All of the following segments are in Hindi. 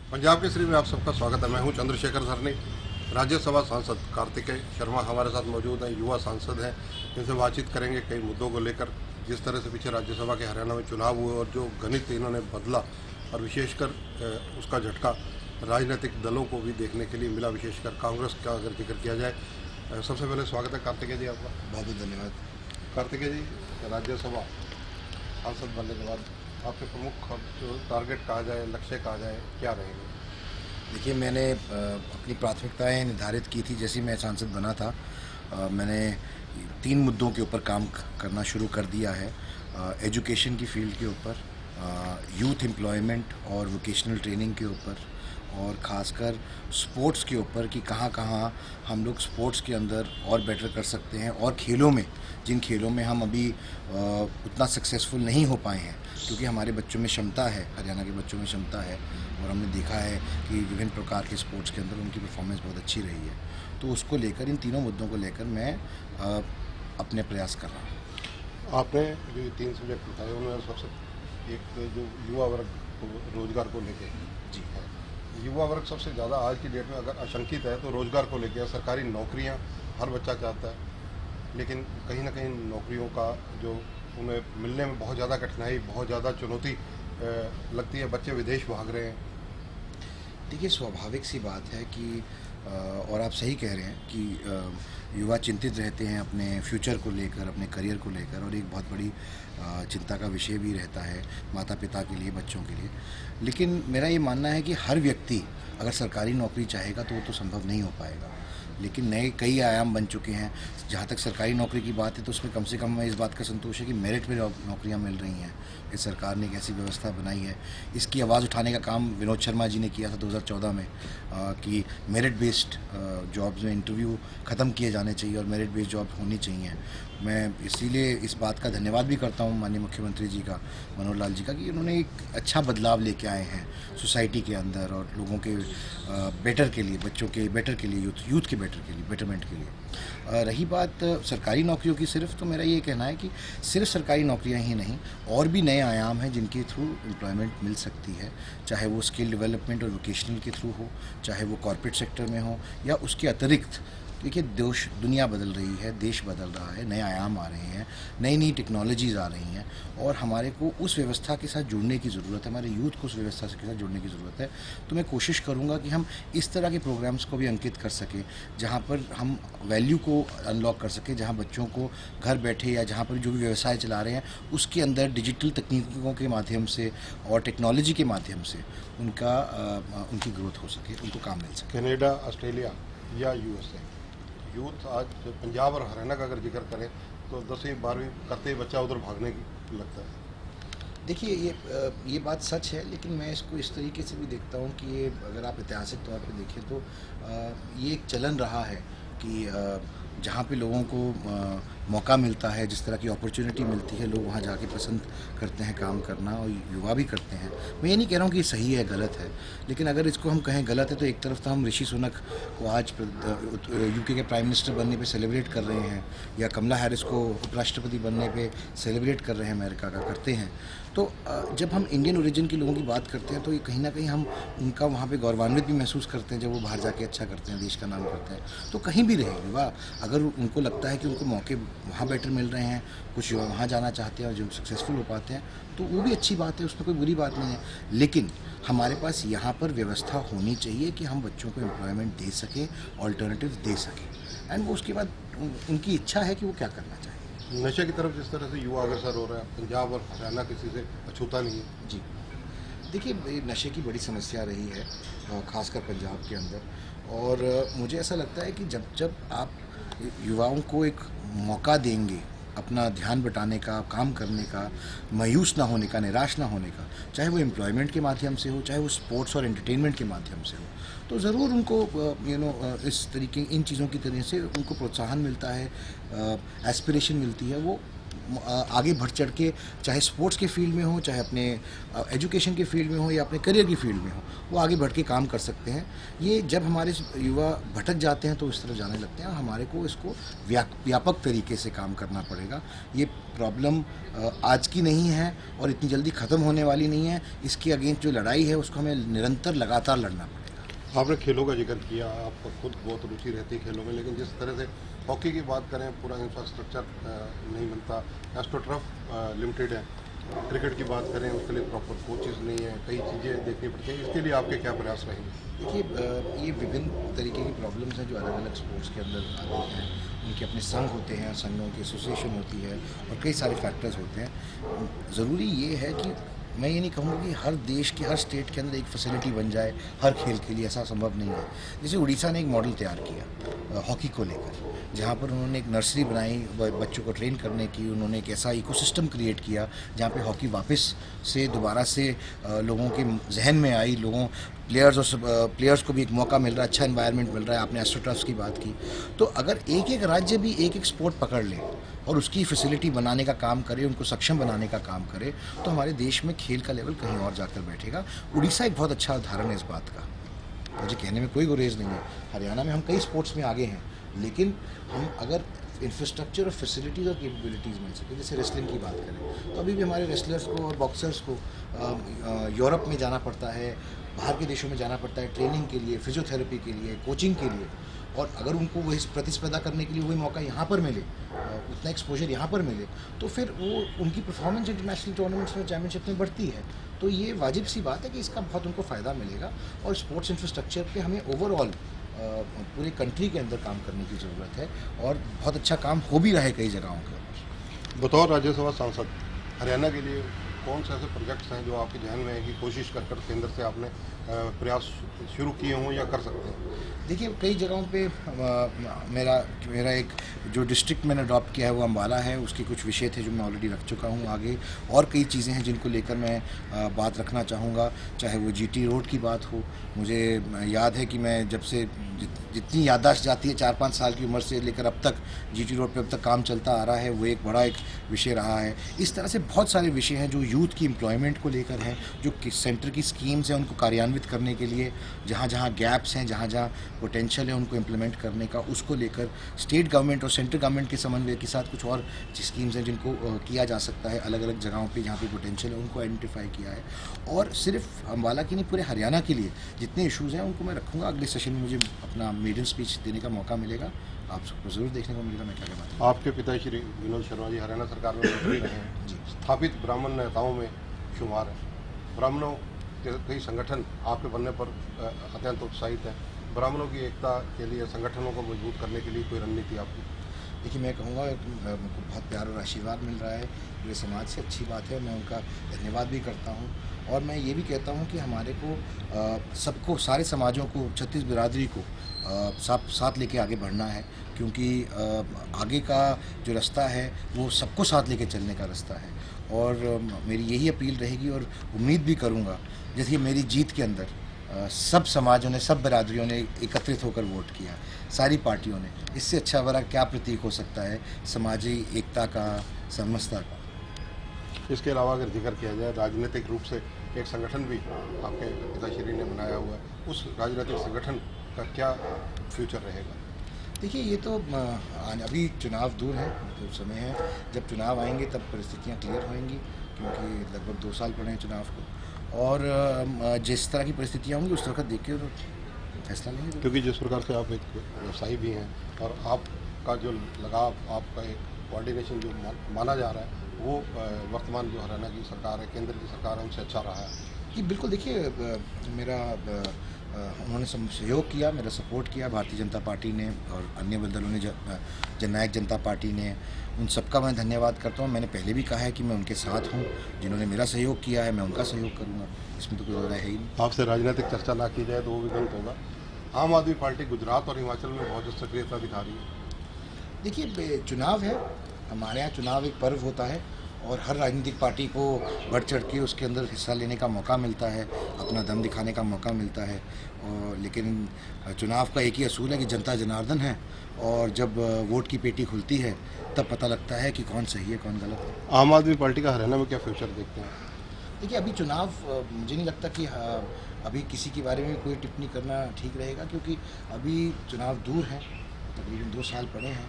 पंजाब केसरी में आप सबका स्वागत है। मैं हूं चंद्रशेखर सरनी। राज्यसभा सांसद कार्तिकेय शर्मा हमारे साथ मौजूद हैं, युवा सांसद हैं। इनसे बातचीत करेंगे कई मुद्दों को लेकर। जिस तरह से पीछे राज्यसभा के हरियाणा में चुनाव हुए और जो गणित इन्होंने बदला, और विशेषकर उसका झटका राजनीतिक दलों को भी देखने के लिए मिला, विशेषकर कांग्रेस का अगर जिक्र किया जाए। सबसे पहले स्वागत है कार्तिकेय जी आपका। बहुत बहुत धन्यवाद। कार्तिकेय जी, राज्यसभा सांसद बनने के बाद आपके प्रमुख जो टारगेट कहा जाए, लक्ष्य कहा जाए, क्या रहेंगे? देखिए, मैंने अपनी प्राथमिकताएं निर्धारित की थी जैसे मैं सांसद बना था। मैंने 3 मुद्दों के ऊपर काम करना शुरू कर दिया है। एजुकेशन की फील्ड के ऊपर, यूथ एम्प्लॉयमेंट और वोकेशनल ट्रेनिंग के ऊपर, और ख़ासकर स्पोर्ट्स के ऊपर कि कहाँ कहाँ हम लोग स्पोर्ट्स के अंदर और बेटर कर सकते हैं, और खेलों में, जिन खेलों में हम अभी उतना सक्सेसफुल नहीं हो पाए हैं, क्योंकि हमारे बच्चों में क्षमता है, हरियाणा के बच्चों में क्षमता है, और हमने देखा है कि विभिन्न प्रकार के स्पोर्ट्स के अंदर उनकी परफॉर्मेंस बहुत अच्छी रही है। तो उसको लेकर, इन तीनों मुद्दों को लेकर मैं अपने प्रयास कर रहा हूँ। आपने जो 3 सब्जेक्ट बताए उनमें सबसे एक जो युवा वर्ग को रोजगार को लेके जी है। युवा वर्ग सबसे ज़्यादा आज की डेट में अगर आशंकित है तो रोजगार को लेके है। सरकारी नौकरियां हर बच्चा चाहता है, लेकिन कहीं ना कहीं नौकरियों का जो उन्हें मिलने में बहुत ज़्यादा कठिनाई, बहुत ज़्यादा चुनौती लगती है। बच्चे विदेश भाग रहे हैं। देखिए, स्वाभाविक सी बात है कि और आप सही कह रहे हैं कि युवा चिंतित रहते हैं अपने फ्यूचर को लेकर, अपने करियर को लेकर, और एक बहुत बड़ी चिंता का विषय भी रहता है माता पिता के लिए, बच्चों के लिए। लेकिन मेरा ये मानना है कि हर व्यक्ति अगर सरकारी नौकरी चाहेगा तो वो तो संभव नहीं हो पाएगा। लेकिन नए कई आयाम बन चुके हैं। जहाँ तक सरकारी नौकरी की बात है तो उसमें कम से कम हमें इस बात का संतोष है कि मेरिट में नौकरियाँ मिल रही हैं। इस सरकार ने एक ऐसी व्यवस्था बनाई है। इसकी आवाज़ उठाने का काम विनोद शर्मा जी ने किया था 2014 में, कि मेरिट बेस्ड जॉब्स में इंटरव्यू ख़त्म किए जाने चाहिए और मेरिट बेस्ड जॉब होनी चाहिए। मैं इसीलिए इस बात का धन्यवाद भी करता हूँ माननीय मुख्यमंत्री जी का, मनोहर लाल जी का, कि उन्होंने एक अच्छा बदलाव लेके आए हैं सोसाइटी के अंदर और लोगों के बेटर के लिए, बच्चों के बेटर के लिए, यूथ के बेटर के लिए, बेटरमेंट के लिए। रही बात सरकारी नौकरियों की सिर्फ, तो मेरा ये कहना है कि सिर्फ सरकारी नौकरियां ही नहीं, और भी नए आयाम हैं जिनके थ्रू एम्प्लॉयमेंट मिल सकती है, चाहे वो स्किल डेवलपमेंट और वोकेशनल के थ्रू हो, चाहे वो कॉर्पोरेट सेक्टर में हो, या उसके अतिरिक्त। देखिए, दुनिया बदल रही है, देश बदल रहा है, नए आयाम आ रहे हैं, नई नई टेक्नोलॉजीज़ आ रही हैं, और हमारे को उस व्यवस्था के साथ जुड़ने की ज़रूरत है, हमारे यूथ को उस व्यवस्था के साथ जुड़ने की ज़रूरत है। तो मैं कोशिश करूँगा कि हम इस तरह के प्रोग्राम्स को भी अंकित कर सकें जहाँ पर हम वैल्यू को अनलॉक कर सकें, जहाँ बच्चों को घर बैठे या जहाँ पर जो भी व्यवसाय चला रहे हैं उसके अंदर डिजिटल तकनीकों के माध्यम से और टेक्नोलॉजी के माध्यम से उनकी ग्रोथ हो सके, उनको काम मिल सके। कनाडा, ऑस्ट्रेलिया या यूएसए, यूथ आज पंजाब और हरियाणा का अगर जिक्र करें तो 10वीं 12वीं करते ही बच्चा उधर भागने की लगता है। देखिए, ये बात सच है, लेकिन मैं इसको इस तरीके से भी देखता हूँ कि ये, अगर आप ऐतिहासिक तौर पे देखें तो ये एक चलन रहा है कि जहाँ पे लोगों को मौका मिलता है, जिस तरह की अपॉर्चुनिटी मिलती है, लोग वहाँ जाके पसंद करते हैं काम करना, और युवा भी करते हैं। मैं ये नहीं कह रहा हूँ कि ये सही है, गलत है, लेकिन अगर इसको हम कहें गलत है तो एक तरफ तो हम ऋषि सुनक को आज यूके के प्राइम मिनिस्टर बनने पे सेलिब्रेट कर रहे हैं, या कमला हैरिस को उपराष्ट्रपति बनने पे सेलिब्रेट कर रहे हैं, अमेरिका का करते हैं। तो जब हम इंडियन ओरिजिन के लोगों की बात करते हैं तो ये कहीं ना कहीं हम उनका वहाँ पे गौरवान्वित भी महसूस करते हैं जब वो बाहर जाके अच्छा करते हैं, देश का नाम करते हैं। तो कहीं भी रहे युवा, अगर उनको लगता है कि उनको मौके वहाँ बेटर मिल रहे हैं, कुछ युवा वहाँ जाना चाहते हैं और जो सक्सेसफुल हो पाते हैं, तो वो भी अच्छी बात है, उसमें कोई बुरी बात नहीं है। लेकिन हमारे पास यहाँ पर व्यवस्था होनी चाहिए कि हम बच्चों को एम्प्लॉयमेंट दे सकें, ऑल्टरनेटिव दे सकें, एंड वो उसके बाद उनकी इच्छा है कि वो क्या करना चाहें। नशे की तरफ जिस तरह से युवा अग्रसर हो रहा है, पंजाब और हरियाणा किसी से अछूता नहीं है। जी, देखिए, ये नशे की बड़ी समस्या रही है, ख़ासकर पंजाब के अंदर, और मुझे ऐसा लगता है कि जब जब आप युवाओं को एक मौका देंगे अपना ध्यान बटाने का, काम करने का, मायूस ना होने का, निराश ना होने का, चाहे वो एम्प्लॉयमेंट के माध्यम से हो, चाहे वो स्पोर्ट्स और एंटरटेनमेंट के माध्यम से हो, तो ज़रूर उनको इस तरीके, इन चीज़ों की तरह से उनको प्रोत्साहन मिलता है, एस्पिरेशन मिलती है, वो आगे बढ़ चढ़ के, चाहे स्पोर्ट्स के फील्ड में हो, चाहे अपने एजुकेशन के फील्ड में हो या अपने करियर की फील्ड में हो, वो आगे बढ़ के काम कर सकते हैं। ये जब हमारे युवा भटक जाते हैं तो इस तरफ जाने लगते हैं, और हमारे को इसको व्यापक तरीके से काम करना पड़ेगा। ये प्रॉब्लम आज की नहीं है और इतनी जल्दी ख़त्म होने वाली नहीं है। इसके अगेंस्ट जो लड़ाई है उसको हमें निरंतर लगातार लड़ना पड़ेगा। आपने खेलों का जिक्र किया, आपको खुद बहुत रुचि रहती है खेलों में, लेकिन जिस तरह से हॉकी की बात करें, पूरा इंफ्रास्ट्रक्चर नहीं बनता, एस्ट्रोटर्फ लिमिटेड है। क्रिकेट की बात करें, उसके लिए प्रॉपर कोचेज़ नहीं है, कई चीज़ें देखनी पड़ती हैं। इसके लिए आपके क्या प्रयास रहेंगे? देखिए, ये विभिन्न तरीके की प्रॉब्लम्स हैं जो अलग अलग स्पोर्ट्स के अंदर आती हैं। उनके अपने संघ होते हैं, संघों की एसोसिएशन होती है और कई सारे फैक्टर्स होते हैं। ज़रूरी ये है कि मैं ये नहीं कहूँगा कि हर देश के हर स्टेट के अंदर एक फैसिलिटी बन जाए हर खेल के लिए, ऐसा संभव नहीं है। जैसे उड़ीसा ने एक मॉडल तैयार किया हॉकी को लेकर, जहाँ पर उन्होंने एक नर्सरी बनाई बच्चों को ट्रेन करने की। उन्होंने एक ऐसा इकोसिस्टम क्रिएट किया जहाँ पे हॉकी वापस से दोबारा से लोगों के जहन में आई, प्लेयर्स को भी एक मौका मिल रहा है, अच्छा एनवायरनमेंट मिल रहा है। आपने एस्ट्रोटर्फ्स की बात की, तो अगर एक एक राज्य भी एक एक स्पोर्ट पकड़ ले और उसकी फैसिलिटी बनाने का काम करे, उनको सक्षम बनाने का काम करे, तो हमारे देश में खेल का लेवल कहीं और जाकर बैठेगा। उड़ीसा एक बहुत अच्छा उदाहरण है इस बात का, मुझे कहने में कोई गुरेज नहीं है। हरियाणा में हम कई स्पोर्ट्स में आगे हैं, लेकिन हम अगर इंफ्रास्ट्रक्चर और फैसिलिटीज़ और कैपेबिलिटीज़ मिल सके, जैसे रेसलिंग की बात करें तो अभी भी हमारे रेसलर्स को और बॉक्सर्स को यूरोप में जाना पड़ता है, बाहर के देशों में जाना पड़ता है ट्रेनिंग के लिए, फिजियोथेरेपी के लिए, कोचिंग के लिए। और अगर उनको वही प्रतिस्पर्धा करने के लिए वही मौका यहाँ पर मिले, उतना एक्सपोजर यहाँ पर मिले, तो फिर वो उनकी परफॉर्मेंस इंटरनेशनल टूर्नामेंट्स में, चैम्पियनशिप में बढ़ती है। तो ये वाजिब सी बात है कि इसका बहुत उनको फ़ायदा मिलेगा। और स्पोर्ट्स इंफ्रास्ट्रक्चर पे हमें ओवरऑल पूरे कंट्री के अंदर काम करने की ज़रूरत है, और बहुत अच्छा काम हो भी रहा है कई जगहों पर। बतौर राज्यसभा सांसद हरियाणा के लिए कौन से ऐसे प्रोजेक्ट्स हैं जो आपके ध्यान में है कि कोशिश कर कर केंद्र से आपने प्रयास शुरू किए हों या कर सकते हैं? देखिए, कई जगहों पे मेरा एक जो डिस्ट्रिक्ट मैंने अडॉप्ट किया है वो अम्बाला है। उसके कुछ विषय थे जो मैं ऑलरेडी रख चुका हूँ आगे, और कई चीज़ें हैं जिनको लेकर मैं बात रखना चाहूँगा। चाहे वो जीटी रोड की बात हो, मुझे याद है कि मैं जब से जितनी याददाश्त जाती है 4-5 साल की उम्र से लेकर अब तक जीटी रोड पे अब तक काम चलता आ रहा है, वो एक बड़ा एक विषय रहा है। इस तरह से बहुत सारे विषय हैं जो यूथ की एम्प्लॉयमेंट को लेकर हैं, जो सेंटर की स्कीम्स हैं उनको कार्यान्वित करने के लिए, जहाँ जहाँ गैप्स हैं, जहाँ जहाँ पोटेंशियल है उनको इम्प्लीमेंट करने का, उसको लेकर स्टेट गवर्नमेंट और सेंट्रल गवर्नमेंट के समन्वय के साथ कुछ और स्कीम्स हैं जिनको किया जा सकता है। अलग अलग जगहों पे जहाँ पे पोटेंशियल है उनको आइडेंटिफाई किया है। और सिर्फ अम्बाला की नहीं, पूरे हरियाणा के लिए जितने इशूज़ हैं उनको मैं रखूँगा। अगले सेशन में मुझे अपना मेडन स्पीच देने का मौका मिलेगा, आप सबको ज़रूर देखने को मिलेगा मैं क्या क्या बात है। आपके पिता श्री विनोद शर्मा जी हरियाणा सरकार में मंत्री रहे हैं, स्थापित ब्राह्मण नेताओं में शुमार है। ब्राह्मणों के कई संगठन आपके बनने पर अत्यंत उत्साहित है। ब्राह्मणों की एकता के लिए, संगठनों को मजबूत करने के लिए कोई रणनीति आपकी? देखिए, मैं कहूँगा मुझको बहुत प्यार और आशीर्वाद मिल रहा है पूरे समाज से, अच्छी बात है, मैं उनका धन्यवाद भी करता हूँ। और मैं ये भी कहता हूँ कि हमारे को सबको, सारे समाजों को, छत्तीस बिरादरी को साथ लेके आगे बढ़ना है, क्योंकि आगे का जो रास्ता है वो सबको साथ लेके चलने का रास्ता है। और मेरी यही अपील रहेगी और उम्मीद भी करूँगा, जैसे मेरी जीत के अंदर सब समाजों ने, सब बिरादरियों ने एकत्रित होकर वोट किया, सारी पार्टियों ने। इससे अच्छा बड़ा क्या प्रतीक हो सकता है समाजी एकता का, समरसता का। इसके अलावा अगर जिक्र किया जाए, राजनीतिक रूप से एक संगठन भी आपके पिताश्री ने बनाया हुआ है, उस राजनीतिक संगठन का क्या फ्यूचर रहेगा? देखिए, ये तो अभी चुनाव दूर है, जो समय है, जब चुनाव आएंगे तब परिस्थितियाँ क्लियर होंगी, क्योंकि लगभग 2 साल पड़े हैं चुनाव को। और जिस तरह की परिस्थितियाँ होंगी उस वक्त देख के फैसला लेंगे। क्योंकि जिस प्रकार से आप एक व्यवसायी भी हैं और आपका जो लगाव, आपका एक कोऑर्डिनेशन जो माना जा रहा है, वो वर्तमान जो हरियाणा की सरकार है, केंद्र की सरकार है, उनसे अच्छा रहा है। कि बिल्कुल, देखिए, मेरा उन्होंने सहयोग किया, मेरा सपोर्ट किया भारतीय जनता पार्टी ने और अन्य दलों ने, जननायक जनता पार्टी ने, उन सबका मैं धन्यवाद करता हूँ। मैंने पहले भी कहा है कि मैं उनके साथ हूँ, जिन्होंने मेरा सहयोग किया है मैं उनका सहयोग करूँगा, इसमें तो कोई राय है ही नहीं। आपसे राजनीतिक चर्चा ना की जाए तो वो भी गलत होगा। आम आदमी पार्टी गुजरात और हिमाचल में बहुत सक्रियता दिखा रही है। देखिए, चुनाव है, हमारे यहाँ चुनाव एक पर्व होता है, और हर राजनीतिक पार्टी को बढ़ चढ़ के उसके अंदर हिस्सा लेने का मौका मिलता है, अपना दम दिखाने का मौका मिलता है। और लेकिन चुनाव का एक ही असूल है कि जनता जनार्दन है, और जब वोट की पेटी खुलती है तब पता लगता है कि कौन सही है कौन गलत है। आम आदमी पार्टी का हरियाणा में क्या फ्यूचर देखते हैं? देखिए, अभी चुनाव मुझे नहीं लगता कि अभी किसी के बारे में कोई टिप्पणी करना ठीक रहेगा, क्योंकि अभी चुनाव दूर हैं, तकरीबन 2 साल पड़े हैं।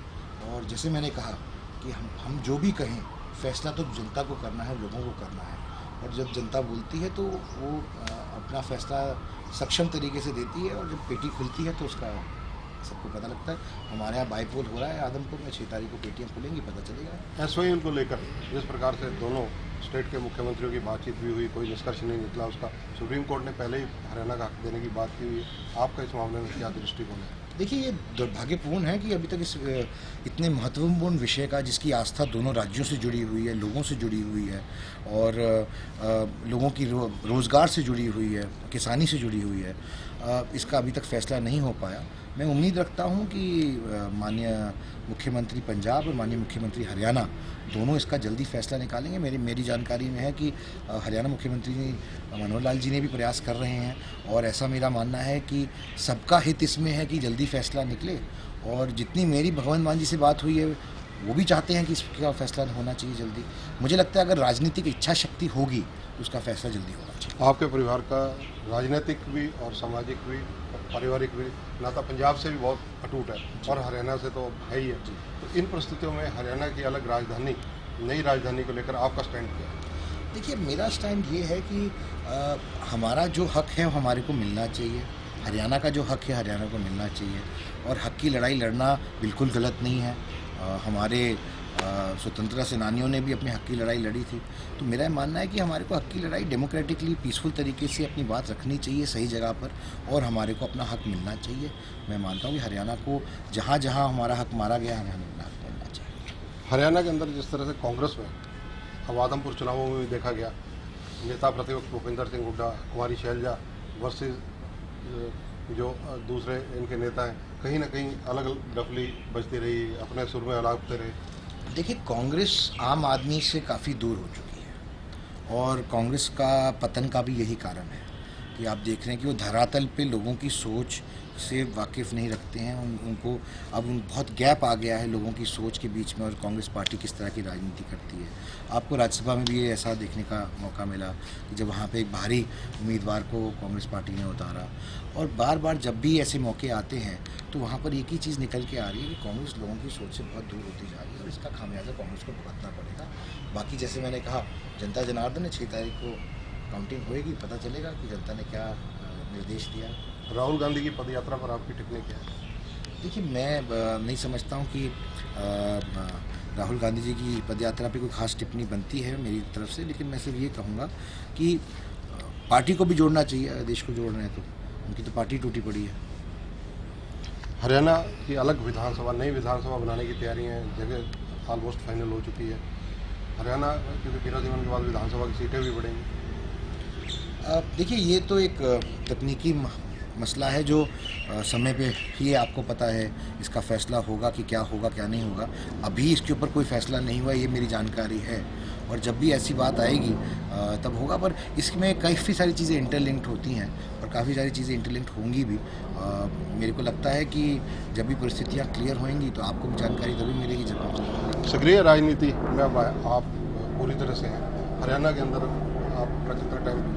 और जैसे मैंने कहा कि हम जो भी कहें, फैसला तो जनता को करना है, लोगों को करना है। और जब जनता बोलती है तो वो अपना फैसला सक्षम तरीके से देती है, और जब पेटी खुलती है तो उसका सबको पता लगता है। हमारे यहाँ बाईपोल हो रहा है आदमपुर में, 6 तारीख को पेटियाँ खुलेंगी, पता चलेगा। एसवाईएल को लेकर जिस प्रकार से दोनों स्टेट के मुख्यमंत्रियों की बातचीत भी हुई, कोई निष्कर्ष नहीं निकला उसका। सुप्रीम कोर्ट ने पहले ही हरियाणा का हक देने की बात की हुई है। आपका इस मामले में क्या दृष्टिकोण है? देखिए, ये दुर्भाग्यपूर्ण है कि अभी तक इस इतने महत्वपूर्ण विषय का, जिसकी आस्था दोनों राज्यों से जुड़ी हुई है, लोगों से जुड़ी हुई है, और लोगों की रोज़गार से जुड़ी हुई है, किसानी से जुड़ी हुई है, इसका अभी तक फैसला नहीं हो पाया। मैं उम्मीद रखता हूं कि माननीय मुख्यमंत्री पंजाब और माननीय मुख्यमंत्री हरियाणा दोनों इसका जल्दी फैसला निकालेंगे। मेरी जानकारी में है कि हरियाणा मुख्यमंत्री मनोहर लाल जी ने भी प्रयास कर रहे हैं, और ऐसा मेरा मानना है कि सबका हित इसमें है कि जल्दी फैसला निकले। और जितनी मेरी भगवंत मान जी से बात हुई है, वो भी चाहते हैं कि इसका फैसला होना चाहिए जल्दी। मुझे लगता है अगर राजनीतिक इच्छा शक्ति होगी तो उसका फैसला जल्दी होना चाहिए। आपके परिवार का राजनीतिक भी और सामाजिक भी, पारिवारिक भी नाता पंजाब से भी बहुत अटूट है, और हरियाणा से तो है ही है। तो इन परिस्थितियों में हरियाणा की अलग राजधानी, नई राजधानी को लेकर आपका स्टैंड क्या है? देखिए, मेरा स्टैंड ये है कि हमारा जो हक है वो हमारे को मिलना चाहिए। हरियाणा का जो हक है हरियाणा को मिलना चाहिए, और हक की लड़ाई लड़ना बिल्कुल गलत नहीं है। हमारे स्वतंत्रता सेनानियों ने भी अपने हक की लड़ाई लड़ी थी। तो मेरा ये मानना है कि हमारे को हक की लड़ाई डेमोक्रेटिकली, पीसफुल तरीके से अपनी बात रखनी चाहिए सही जगह पर, और हमारे को अपना हक मिलना चाहिए। मैं मानता हूँ कि हरियाणा को जहाँ जहाँ हमारा हक मारा गया, हमें अपना हक मिलना चाहिए। हरियाणा के अंदर जिस तरह से कांग्रेस में अब आदमपुर चुनावों में भी देखा गया, नेता प्रतिपक्ष भूपेंद्र सिंह हुड्डा, कुमारी शैलजा वर्सेस जो दूसरे इनके नेता हैं, कहीं ना कहीं अलग अलग डफली बजती रही, अपने सुर में अलापते रहे। देखिए, कांग्रेस आम आदमी से काफ़ी दूर हो चुकी है, और कांग्रेस का पतन का भी यही कारण है कि आप देख रहे हैं कि वो धरातल पे लोगों की सोच से वाकिफ़ नहीं रखते हैं। उनको अब बहुत गैप आ गया है लोगों की सोच के बीच में, और कांग्रेस पार्टी किस तरह की राजनीति करती है। आपको राज्यसभा में भी ये ऐसा देखने का मौका मिला कि जब वहाँ पे एक भारी उम्मीदवार को कांग्रेस पार्टी ने उतारा, और बार बार जब भी ऐसे मौके आते हैं तो वहाँ पर एक ही चीज़ निकल के आ रही है कि कांग्रेस लोगों की सोच से बहुत दूर होती जा रही है, और इसका खामियाजा कांग्रेस को भुगतना पड़ेगा। बाकी जैसे मैंने कहा, जनता जनार्दन है, 6 तारीख को काउंटिंग होएगी, पता चलेगा कि जनता ने क्या निर्देश दिया। राहुल गांधी की पदयात्रा पर आपकी टिप्पणी क्या है? देखिए, मैं नहीं समझता हूँ कि राहुल गांधी जी की पदयात्रा पे कोई खास टिप्पणी बनती है मेरी तरफ से, लेकिन मैं सिर्फ ये कहूँगा कि पार्टी को भी जोड़ना चाहिए। अगर देश को जोड़ रहे हैं तो उनकी तो पार्टी टूटी पड़ी है। हरियाणा की अलग विधानसभा, नई विधानसभा बनाने की तैयारियां, जगह ऑलमोस्ट फाइनल हो चुकी है। हरियाणा क्योंकि पुनर्जीवन के बाद विधानसभा की सीटें भी बढ़ेंगी। देखिए, ये तो एक तकनीकी मसला है जो समय पे ही आपको पता है इसका फैसला होगा कि क्या होगा क्या नहीं होगा। अभी इसके ऊपर कोई फैसला नहीं हुआ, ये मेरी जानकारी है, और जब भी ऐसी बात आएगी तब होगा। पर इसमें काफ़ी सारी चीज़ें इंटरलिंक्ड होती हैं, और काफ़ी सारी चीज़ें इंटरलिंक्ड होंगी भी। मेरे को लगता है कि जब भी परिस्थितियाँ क्लियर होंगी तो आपको भी जानकारी तभी मिलेगी जब। सक्रिय राजनीति में अब आप पूरी तरह से हैं हरियाणा के अंदर। आप कितना टाइम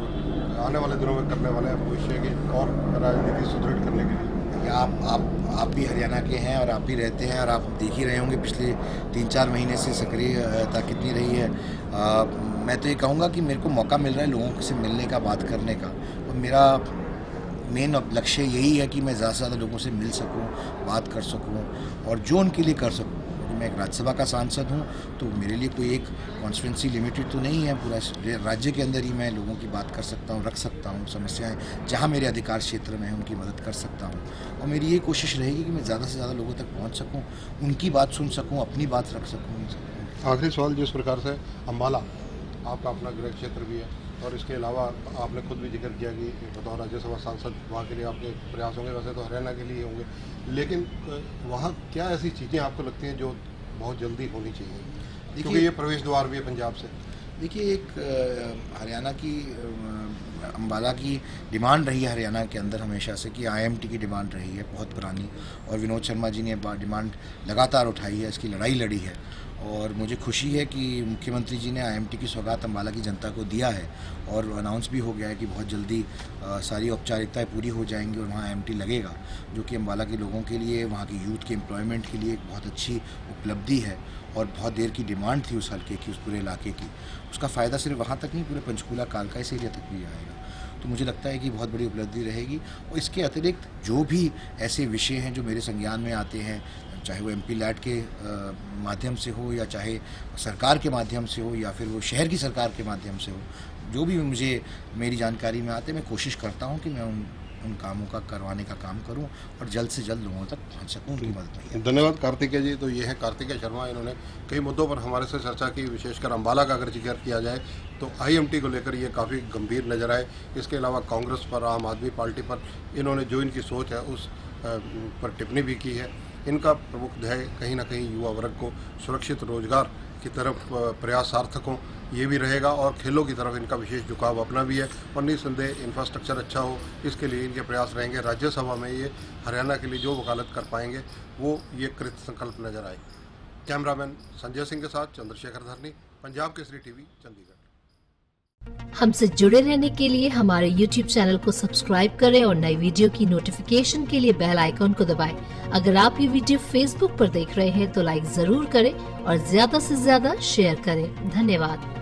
आने वाले दिनों में करने वाले हैं भविष्य की और राजनीति सुदृढ़ करने के लिए? आप भी हरियाणा के हैं, और आप भी रहते हैं, और आप देख ही रहे होंगे पिछले 3-4 महीने से सक्रियता कितनी रही है। मैं तो ये कहूँगा कि मेरे को मौका मिल रहा है लोगों से मिलने का, बात करने का, और मेरा मेन लक्ष्य यही है कि मैं ज़्यादा से ज़्यादा लोगों से मिल सकूं, बात कर सकूं, और जो उनके लिए कर सकूं। मैं एक राज्यसभा का सांसद हूं, तो मेरे लिए कोई एक कॉन्स्टिट्यूंसी लिमिटेड तो नहीं है। पूरा राज्य के अंदर ही मैं लोगों की बात कर सकता हूं, रख सकता हूं, समस्याएं जहां मेरे अधिकार क्षेत्र में है उनकी मदद कर सकता हूं। और मेरी ये कोशिश रहेगी कि मैं ज़्यादा से ज़्यादा लोगों तक पहुँच सकूँ, उनकी बात सुन सकूँ, अपनी बात रख सकूँ। आखिरी सवाल, जिस प्रकार से अम्बाला आपका अपना गृह क्षेत्र भी है, और इसके अलावा आपने खुद भी जिक्र किया कि बतौर राज्यसभा सांसद वहाँ के लिए आपके प्रयास होंगे, वैसे तो हरियाणा के लिए होंगे, लेकिन वहाँ क्या ऐसी चीज़ें आपको लगती हैं जो बहुत जल्दी होनी चाहिए? क्योंकि ये प्रवेश द्वार भी है पंजाब से। देखिए, एक हरियाणा की अम्बाला की डिमांड रही है हरियाणा के अंदर हमेशा से कि आईएमटी की डिमांड रही है बहुत पुरानी, और विनोद शर्मा जी ने डिमांड लगातार उठाई है, इसकी लड़ाई लड़ी है। और मुझे खुशी है कि मुख्यमंत्री जी ने आईएमटी की सौगात अम्बाला की जनता को दिया है, और अनाउंस भी हो गया है कि बहुत जल्दी सारी औपचारिकताएं पूरी हो जाएंगी और वहाँ आईएमटी लगेगा, जो कि अम्बाला के लोगों के लिए, वहाँ की यूथ के एम्प्लॉयमेंट के लिए एक बहुत अच्छी उपलब्धि है, और बहुत देर की डिमांड थी उस हल्के की, उस पूरे इलाके की। उसका फ़ायदा सिर्फ वहाँ तक नहीं, पूरे पंचकूला कालका इस एरिया तक भी आएगा। तो मुझे लगता है कि बहुत बड़ी उपलब्धि रहेगी। और इसके अतिरिक्त जो भी ऐसे विषय हैं जो मेरे संज्ञान में आते हैं, चाहे वो एमपी लैट के माध्यम से हो, या चाहे सरकार के माध्यम से हो, या फिर वो शहर की सरकार के माध्यम से हो, जो भी मुझे मेरी जानकारी में आते, मैं कोशिश करता हूँ कि मैं उन कामों का करवाने का काम करूं और जल्द से जल्द लोगों तक पहुंच सकूं उनकी मदद में। धन्यवाद कार्तिकेय जी। तो ये है कार्तिकेय शर्मा, इन्होंने कई मुद्दों पर हमारे से चर्चा की। विशेषकर अम्बाला का अगर जिक्र किया जाए तो आईएमटी को लेकर ये काफ़ी गंभीर नजर आए। इसके अलावा कांग्रेस पर, आम आदमी पार्टी पर इन्होंने जो इनकी सोच है उस पर टिप्पणी भी की है। इनका प्रमुख ध्येय कहीं ना कहीं युवा वर्ग को सुरक्षित रोजगार की तरफ प्रयास सार्थक हों, ये भी रहेगा, और खेलों की तरफ इनका विशेष झुकाव अपना भी है, और निस्संदेह इंफ्रास्ट्रक्चर अच्छा हो इसके लिए इनके प्रयास रहेंगे। राज्यसभा में ये हरियाणा के लिए जो वकालत कर पाएंगे वो ये कृत संकल्प नजर आए। कैमरामैन संजय सिंह के साथ चंद्रशेखर धरनी, पंजाब केसरी टीवी, चंडीगढ़। हमसे जुड़े रहने के लिए हमारे YouTube चैनल को सब्सक्राइब करें और नई वीडियो की नोटिफिकेशन के लिए बेल आइकॉन को दबाएं। अगर आप ये वीडियो Facebook पर देख रहे हैं तो लाइक जरूर करें और ज्यादा से ज्यादा शेयर करें। धन्यवाद।